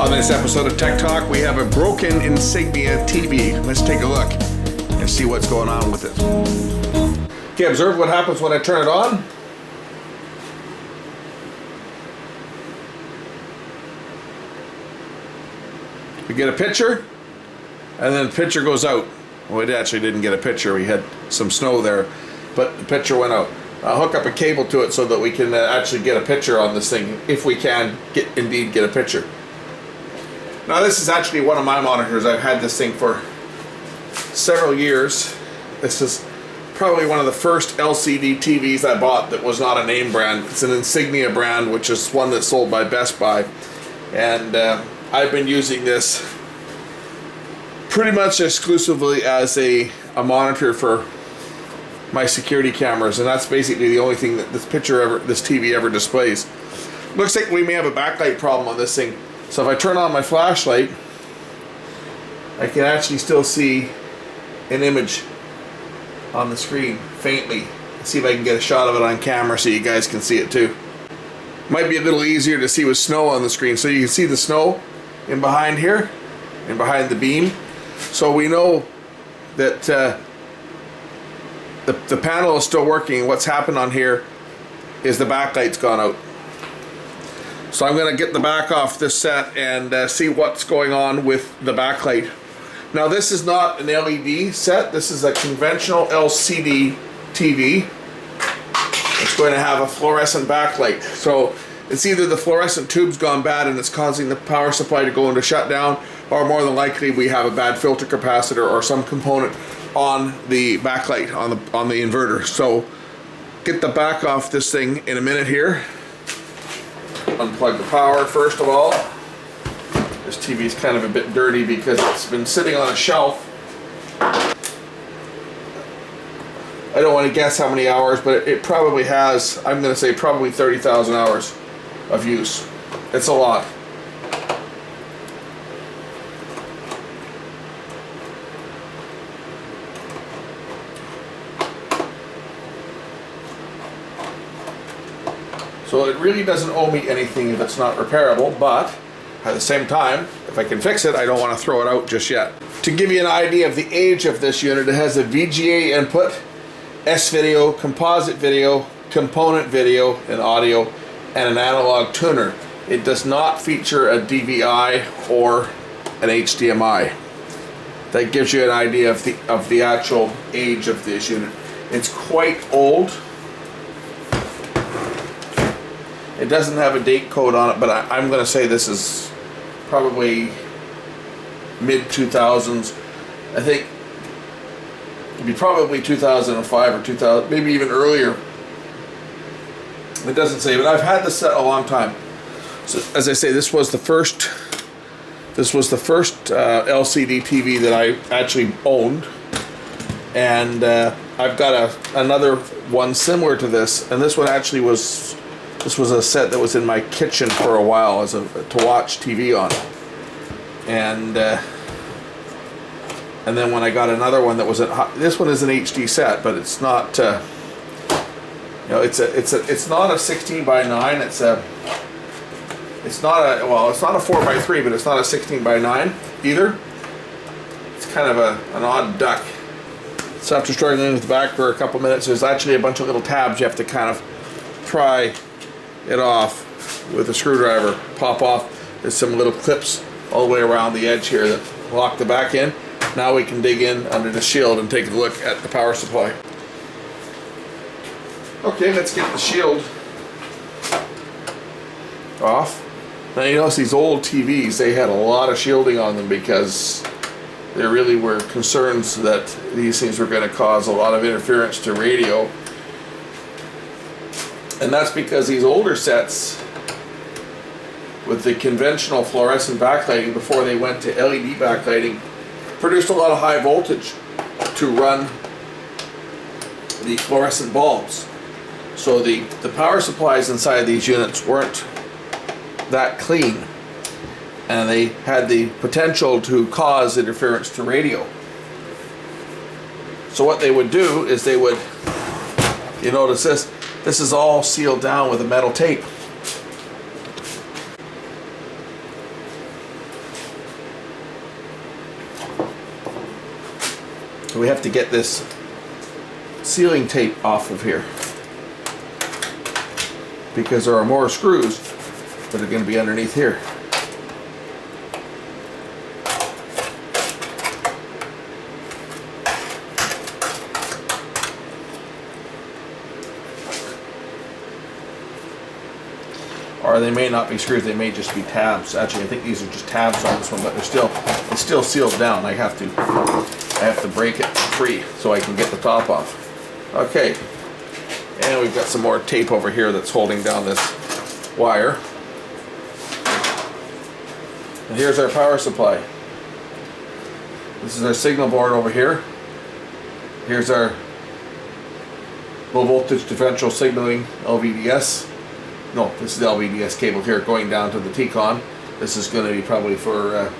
On this episode of Tech Talk, we have a broken Insignia TV. Let's take a look and see what's going on with it. Okay, observe what happens when I turn it on. We get a picture, and then the picture goes out. Well, it actually didn't get a picture. We had some snow there, but the picture went out. I'll hook up a cable to it so that we can actually get a picture on this thing, if we can indeed get a picture. Now this is actually one of my monitors. I've had this thing for several years. This is probably one of the first LCD TVs I bought that was not a name brand. It's an Insignia brand, which is one that's sold by Best Buy. And I've been using this pretty much exclusively as a monitor for my security cameras, and that's basically the only thing that this TV ever displays. Looks like we may have a backlight problem on this thing. So if I turn on my flashlight, I can actually still see an image on the screen faintly. Let's see if I can get a shot of it on camera so you guys can see it too. Might be a little easier to see with snow on the screen. So you can see the snow in behind here, and behind the beam. So we know that the panel is still working. What's happened on here is the backlight's gone out. So I'm going to get the back off this set and see what's going on with the backlight. Now this is not an LED set. This is a conventional LCD TV. It's going to have a fluorescent backlight. So it's either the fluorescent tube's gone bad and it's causing the power supply to go into shutdown, or more than likely we have a bad filter capacitor or some component on the backlight, on the inverter. So get the back off this thing in a minute here. Unplug the power first of all. This TV is kind of a bit dirty because it's been sitting on a shelf. I don't want to guess how many hours, but it probably has, I'm going to say probably 30,000 hours of use. It's a lot. So it really doesn't owe me anything if it's not repairable, but at the same time, if I can fix it, I don't want to throw it out just yet. To give you an idea of the age of this unit, it has a VGA input, S-video, composite video, component video and audio, and an analog tuner. It does not feature a DVI or an HDMI. That gives you an idea of the actual age of this unit. It's quite old. It doesn't have a date code on it, but I'm going to say this is probably mid-2000s. I think it'd be probably 2005 or 2000, maybe even earlier. It doesn't say, but I've had this set a long time. So as I say, this was the first LCD TV that I actually owned, and I've got another one similar to this, and this one actually was. This was a set that was in my kitchen for a while to watch TV on, and then when I got another one that was this one is an HD set, but it's not. It's not a 16:9. It's not a 4:3, but it's not a 16:9 either. It's kind of an odd duck. So after struggling with the back for a couple minutes, there's actually a bunch of little tabs you have to kind of pry it off with a screwdriver, pop off. There's some little clips all the way around the edge here that lock the back in. Now we can dig in under the shield and take a look at the power supply. Okay, let's get the shield off. Now you notice these old TVs, they had a lot of shielding on them because there really were concerns that these things were going to cause a lot of interference to radio. And that's because these older sets with the conventional fluorescent backlighting before they went to LED backlighting produced a lot of high voltage to run the fluorescent bulbs. So the power supplies inside these units weren't that clean, and they had the potential to cause interference to radio. So what they would do is they would, you notice this is all sealed down with a metal tape. So we have to get this sealing tape off of here, because there are more screws that are going to be underneath here. Or they may not be screws, they may just be tabs. Actually, I think these are just tabs on this one, but it's still sealed down. I have to break it free so I can get the top off. Okay, and we've got some more tape over here that's holding down this wire. And here's our power supply. This is our signal board over here. Here's our low voltage differential signaling LVDS. No, this is the LVDS cable here going down to the T-con. This is going to be probably for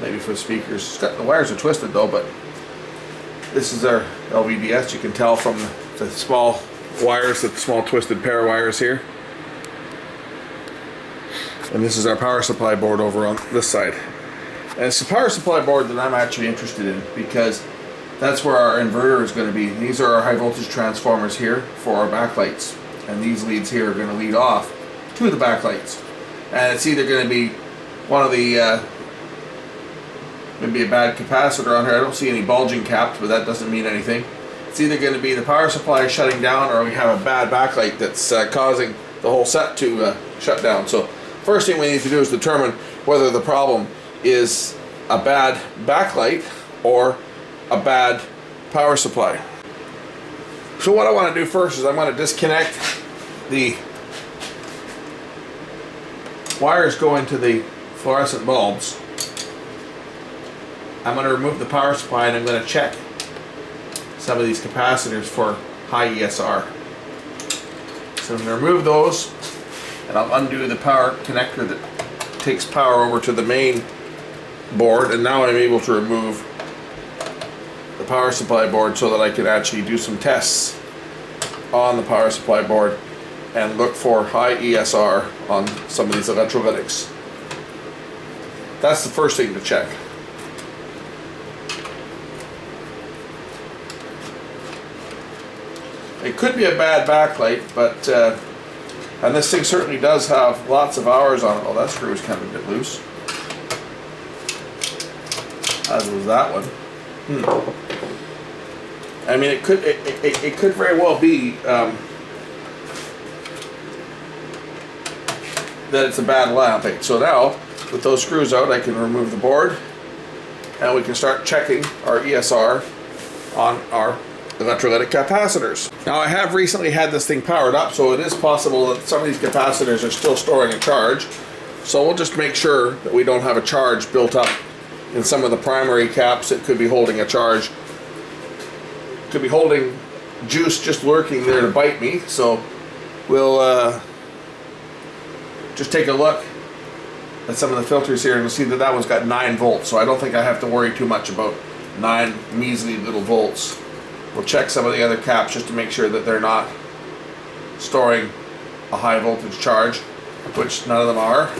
maybe for the speakers. The wires are twisted though, but this is our LVDS. You can tell from the small wires, the small twisted pair of wires here. And this is our power supply board over on this side. And it's the power supply board that I'm actually interested in, because that's where our inverter is going to be. These are our high voltage transformers here for our backlights. And these leads here are going to lead off to the backlights. And it's either going to be one of the, maybe a bad capacitor on here. I don't see any bulging caps, but that doesn't mean anything. It's either going to be the power supply shutting down, or we have a bad backlight that's causing the whole set to shut down. So first thing we need to do is determine whether the problem is a bad backlight or a bad power supply. So what I want to do first is I'm going to disconnect the wires going to the fluorescent bulbs. I'm going to remove the power supply, and I'm going to check some of these capacitors for high ESR. So I'm going to remove those, and I'll undo the power connector that takes power over to the main board, and now I'm able to remove the power supply board so that I can actually do some tests on the power supply board and look for high ESR on some of these electrolytics. That's the first thing to check. It could be a bad backlight, but and this thing certainly does have lots of hours on it. Oh, that screw is kind of a bit loose, as was that one. I mean, it could very well be that it's a bad lamp. So now, with those screws out, I can remove the board, and we can start checking our ESR on our electrolytic capacitors. Now, I have recently had this thing powered up, so it is possible that some of these capacitors are still storing a charge. So we'll just make sure that we don't have a charge built up in some of the primary caps that could be holding a charge. Could be holding juice just lurking there to bite me. So we'll just take a look at some of the filters here, and we'll see that that one's got 9 volts. So I don't think I have to worry too much about 9 measly little volts. We'll check some of the other caps just to make sure that they're not storing a high voltage charge, which none of them are.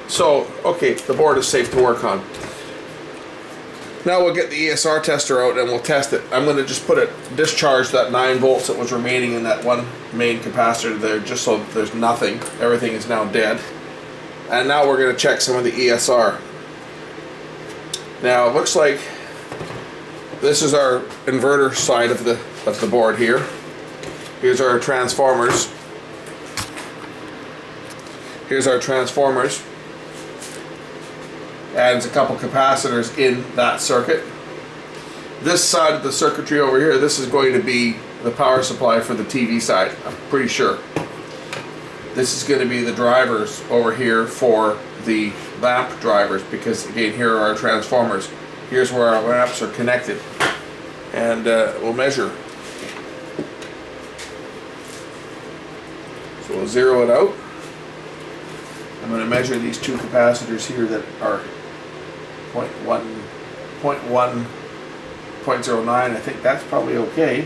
So, okay, the board is safe to work on. Now we'll get the ESR tester out and we'll test it. I'm going to just discharge that 9 volts that was remaining in that one main capacitor there, just so that there's nothing. Everything is now dead. And now we're going to check some of the ESR. Now it looks like this is our inverter side of the board here. Here's our transformers. Here's our transformers. Adds a couple capacitors in that circuit. This side of the circuitry over here, this is going to be the power supply for the TV side, I'm pretty sure. This is going to be the drivers over here for the lamp drivers, because again, here are our transformers. Here's where our lamps are connected. And we'll measure. So we'll zero it out. I'm going to measure these two capacitors here that are 0.1, 0.09. I think that's probably okay.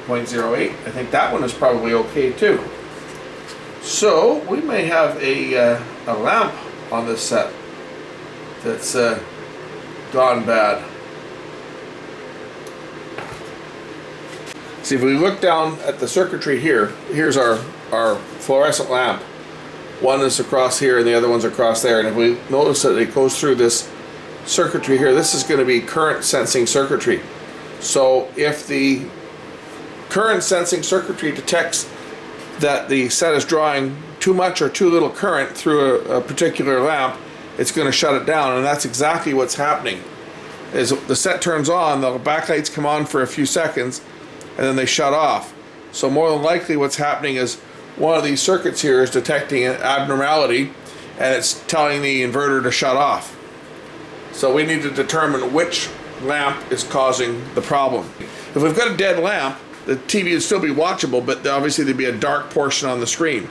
0.08. I think that one is probably okay too. So we may have a lamp on this set that's gone bad. See, if we look down at the circuitry here, here's our fluorescent lamp. One is across here and the other one's across there. And if we notice that it goes through this circuitry here, this is going to be current sensing circuitry. So if the current sensing circuitry detects that the set is drawing too much or too little current through a particular lamp, it's going to shut it down. And that's exactly what's happening. Is the set turns on, the backlights come on for a few seconds, and then they shut off. So more than likely what's happening is one of these circuits here is detecting an abnormality, and it's telling the inverter to shut off. So we need to determine which lamp is causing the problem. If we've got a dead lamp, the TV would still be watchable, but obviously there'd be a dark portion on the screen.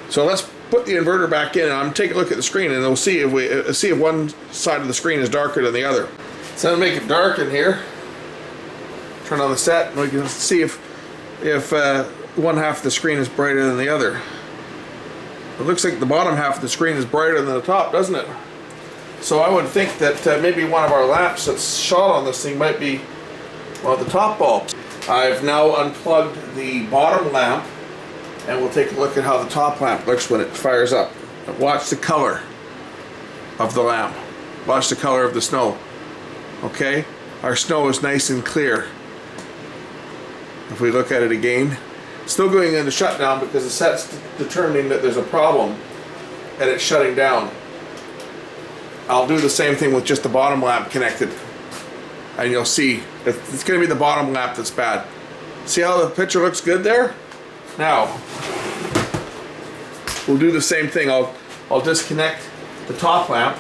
So let's put the inverter back in, and I'm take a look at the screen, and we'll see if one side of the screen is darker than the other. So I'm gonna make it dark in here. Turn on the set, and we can see if one half of the screen is brighter than the other. It looks like the bottom half of the screen is brighter than the top, doesn't it? So I would think that maybe one of our lamps that's shot on this thing might be one of the top bulbs. I've now unplugged the bottom lamp, and we'll take a look at how the top lamp looks when it fires up. Watch the color of the lamp. Watch the color of the snow. Okay? Our snow is nice and clear. If we look at it again, still going into shutdown because the set's determining that there's a problem and it's shutting down. I'll do the same thing with just the bottom lamp connected, and you'll see it's going to be the bottom lamp that's bad. See how the picture looks good there? Now we'll do the same thing. I'll disconnect the top lamp.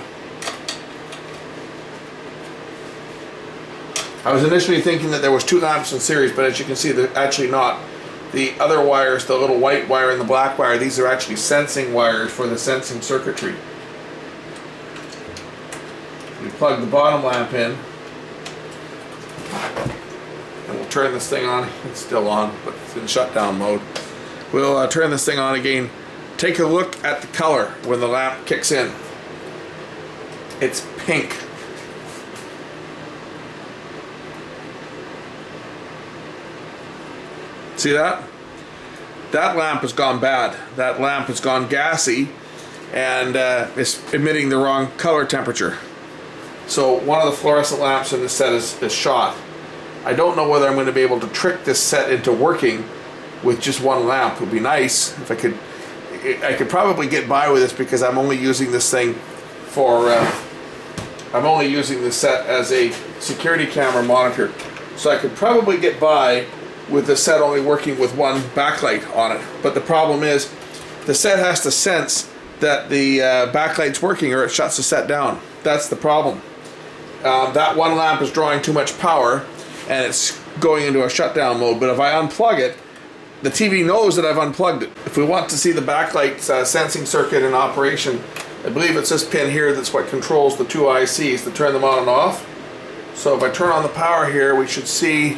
I was initially thinking that there was two lamps in series, but as you can see, they're actually not. The other wires, the little white wire and the black wire, these are actually sensing wires for the sensing circuitry. We plug the bottom lamp in, and we'll turn this thing on. It's still on, but it's in shutdown mode. We'll turn this thing on again. Take a look at the color when the lamp kicks in. It's pink. See that? That lamp has gone bad. That lamp has gone gassy, and it's emitting the wrong color temperature. So one of the fluorescent lamps in the set is shot. I don't know whether I'm going to be able to trick this set into working with just one lamp. It would be nice if I could. I could probably get by with this because I'm only using this thing for. I'm only using this set as a security camera monitor, so I could probably get by with the set only working with one backlight on it. But the problem is the set has to sense that the backlight's working, or it shuts the set down. That's the problem. That one lamp is drawing too much power and it's going into a shutdown mode. But if I unplug it, the TV knows that I've unplugged it. If we want to see the backlight sensing circuit in operation, I believe it's this pin here that's what controls the two ICs to turn them on and off. So if I turn on the power here, we should see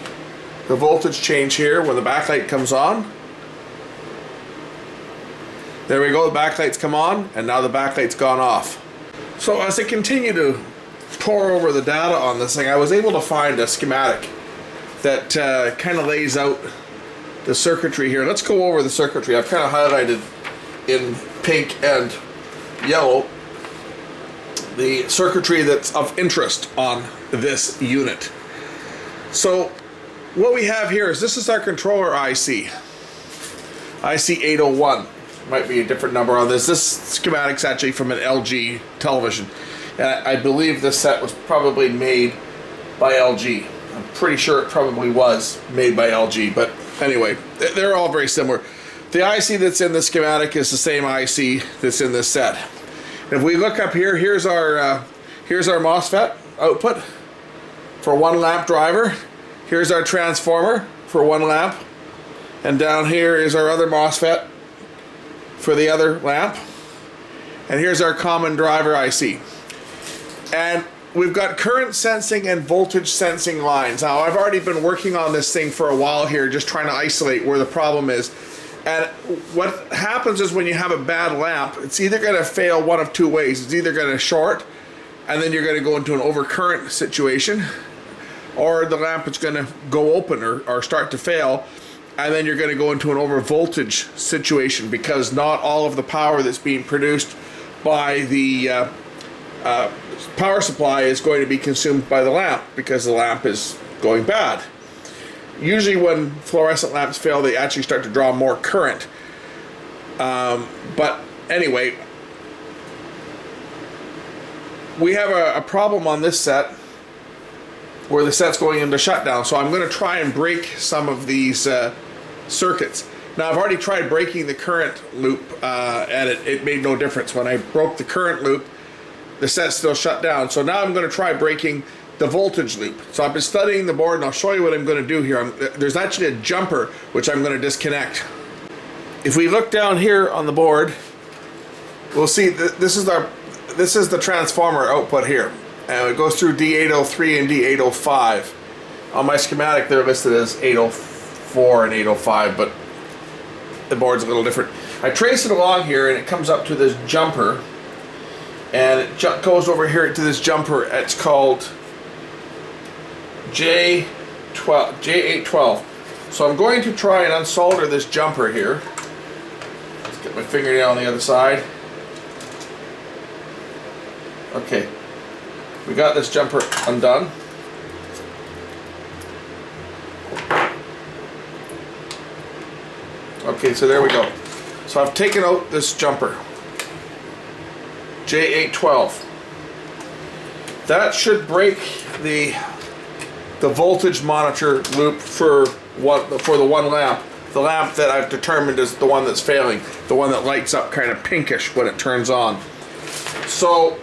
the voltage change here when the backlight comes on. There we go, the backlight's come on, and now the backlight's gone off. So as I continue to pore over the data on this thing, I was able to find a schematic that kind of lays out the circuitry here. Let's go over the circuitry. I've kind of highlighted in pink and yellow the circuitry that's of interest on this unit. So what we have here is this is our controller IC. IC 801. Might be a different number on this. This schematic's actually from an LG television. And I believe this set was probably made by LG. I'm pretty sure it probably was made by LG. But anyway, they're all very similar. The IC that's in the schematic is the same IC that's in this set. And if we look up here, here's our MOSFET output for one lamp driver. Here's our transformer for one lamp, and down here is our other MOSFET for the other lamp, and here's our common driver IC. And we've got current sensing and voltage sensing lines. Now I've already been working on this thing for a while here, just trying to isolate where the problem is, And what happens is when you have a bad lamp, it's either going to fail one of two ways. It's either going to short, and then you're going to go into an overcurrent situation, or the lamp is going to go open or start to fail, and then you're going to go into an overvoltage situation, because not all of the power that's being produced by the power supply is going to be consumed by the lamp, because the lamp is going bad. Usually when fluorescent lamps fail, they actually start to draw more current. But anyway, we have a problem on this set where the set's going into shutdown. So I'm going to try and break some of these circuits. Now I've already tried breaking the current loop and it made no difference. When I broke the current loop, the set still shut down. So now I'm going to try breaking the voltage loop. So I've been studying the board, and I'll show you what I'm going to do here. There's actually a jumper which I'm going to disconnect. If we look down here on the board, we'll see that this is the transformer output here, and it goes through D803 and D805. On my schematic they're listed as 804 and 805, but the board's a little different. I trace it along here and it comes up to this jumper, and it goes over here to this jumper. It's called J812. So I'm going to try and unsolder this jumper here. Let's get my fingernail on the other side. Okay, we got this jumper undone. Okay, so there we go. So I've taken out this jumper, J812. That should break the voltage monitor loop for the one lamp. The lamp that I've determined is the one that's failing, the one that lights up kind of pinkish when it turns on. So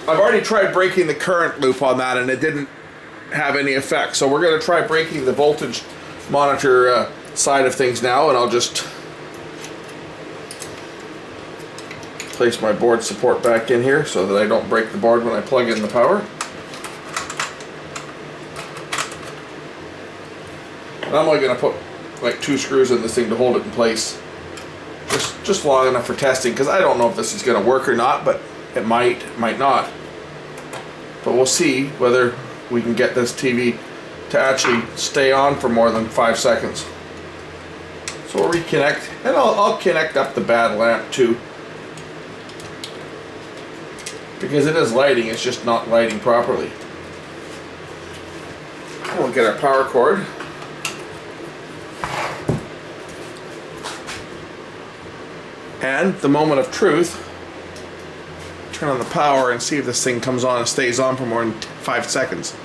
I've already tried breaking the current loop on that, and it didn't have any effect. So we're going to try breaking the voltage monitor side of things now, and I'll just place my board support back in here so that I don't break the board when I plug in the power. And I'm only going to put like 2 screws in this thing to hold it in place, just long enough for testing, because I don't know if this is going to work or not, but it might not. But we'll see whether we can get this TV to actually stay on for more than 5 seconds. So we'll reconnect, and I'll connect up the bad lamp too, because it is lighting, it's just not lighting properly. We'll get our power cord. And the moment of truth, turn on the power and see if this thing comes on and stays on for more than 5 seconds.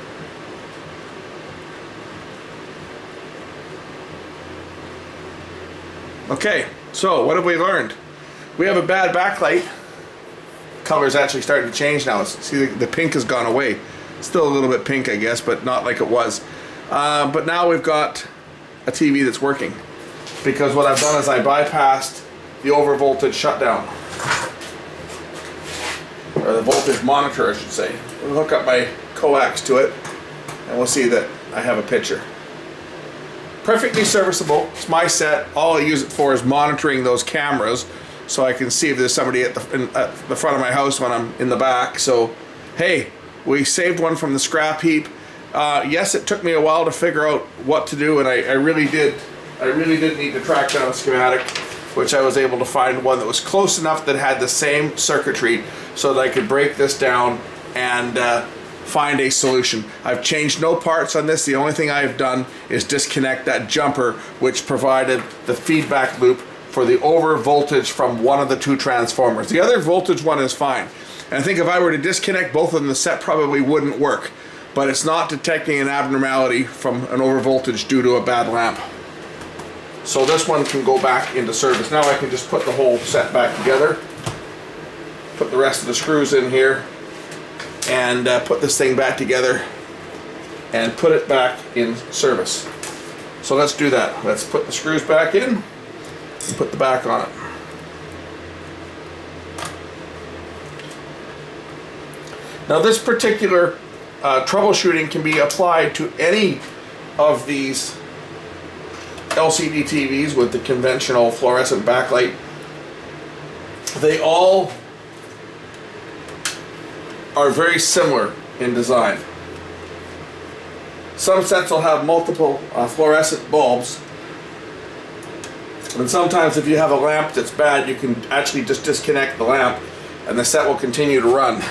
Okay, so what have we learned? We have a bad backlight. Color's actually starting to change now. See, the pink has gone away. Still a little bit pink, I guess, but not like it was. But now we've got a TV that's working, because what I've done is I bypassed the overvoltage shutdown, or the voltage monitor, I should say. We'll hook up my coax to it, and we'll see that I have a picture. Perfectly serviceable. It's my set. All I use it for is monitoring those cameras, so I can see if there's somebody at the front of my house when I'm in the back. So, hey, we saved one from the scrap heap. Yes, it took me a while to figure out what to do, and I really did need to track down a schematic, which I was able to find one that was close enough that had the same circuitry so that I could break this down and find a solution. I've changed no parts on this. The only thing I've done is disconnect that jumper, which provided the feedback loop for the over voltage from one of the 2 transformers. The other voltage one is fine. And I think if I were to disconnect both of them, the set probably wouldn't work. But it's not detecting an abnormality from an over voltage due to a bad lamp. So this one can go back into service. Now I can just put the whole set back together, put the rest of the screws in here, and put this thing back together and put it back in service. So let's do that. Let's put the screws back in and put the back on it. Now this particular troubleshooting can be applied to any of these LCD TVs with the conventional fluorescent backlight, they all are very similar in design. Some sets will have multiple fluorescent bulbs, and sometimes if you have a lamp that's bad, you can actually just disconnect the lamp and the set will continue to run.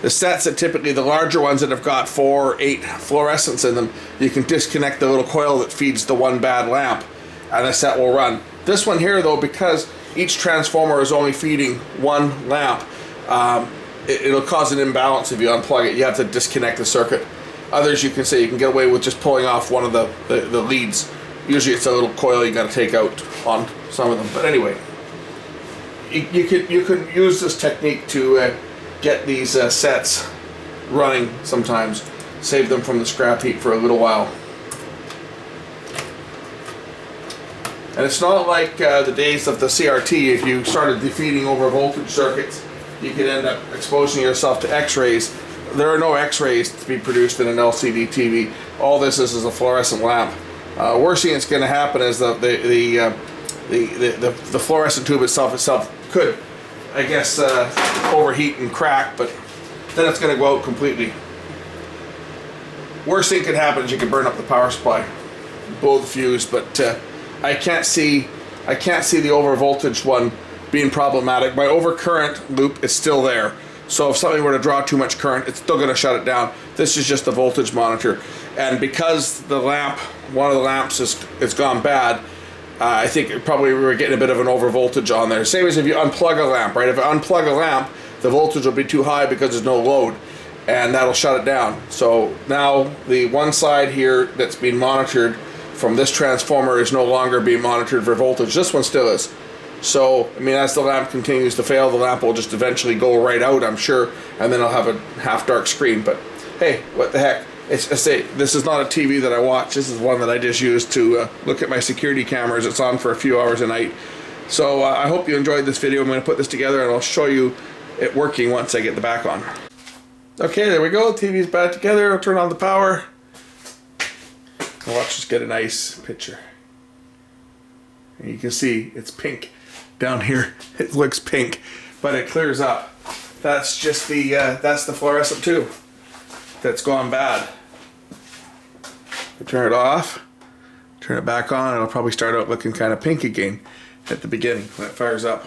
The sets that typically, the larger ones that have got 4 or 8 fluorescents in them, you can disconnect the little coil that feeds the one bad lamp and the set will run. This one here though, because each transformer is only feeding one lamp, it'll cause an imbalance if you unplug it. You have to disconnect the circuit. Others you can say you can get away with just pulling off one of the leads. Usually it's a little coil you got to take out on some of them. But anyway, you can use this technique to get these sets running sometimes. Save them from the scrap heap for a little while. And it's not like the days of the CRT. If you started defeating over voltage circuits, you could end up exposing yourself to X-rays. There are no X-rays to be produced in an LCD TV. All this is a fluorescent lamp. Worst thing that's going to happen is the fluorescent tube itself could, I guess, overheat and crack, but then it's going to go out completely. Worst thing could happen is you could burn up the power supply, blow the fuse. But I can't see the over voltage one being problematic. My overcurrent loop is still there. So if something were to draw too much current, it's still going to shut it down. This is just the voltage monitor. And because the lamp, one of the lamps is gone bad, I think probably we were getting a bit of an over voltage on there. Same as if you unplug a lamp, right? If I unplug a lamp, the voltage will be too high because there's no load, and that'll shut it down. So now the one side here that's being monitored from this transformer is no longer being monitored for voltage. This one still is. So, I mean, as the lamp continues to fail, the lamp will just eventually go right out, I'm sure, and then I'll have a half-dark screen. But, hey, what the heck? I say, this is not a TV that I watch. This is one that I just use to look at my security cameras. It's on for a few hours a night. So, I hope you enjoyed this video. I'm going to put this together, and I'll show you it working once I get the back on. Okay, there we go. TV's back together. I'll turn on the power. And watch us get a nice picture. And you can see it's pink. Down here it looks pink, but it clears up. That's just that's the fluorescent tube that's gone bad. I turn it off, turn it back on, it'll probably start out looking kind of pink again at the beginning when it fires up.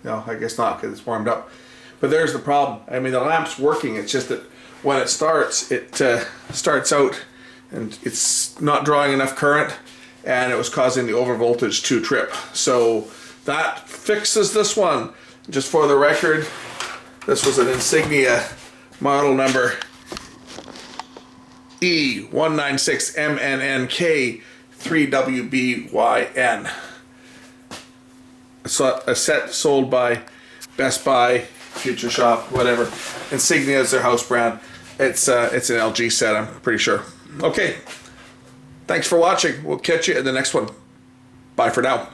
No, I guess not, because it's warmed up. But there's the problem. I mean, the lamp's working, it's just that when it starts out and it's not drawing enough current, and it was causing the over voltage to trip. So that fixes this one. Just for the record, this was an Insignia model number E196MNNK3WBYN. A set sold by Best Buy, Future Shop, whatever. Insignia is their house brand. It's an LG set, I'm pretty sure. Okay. Thanks for watching. We'll catch you in the next one. Bye for now.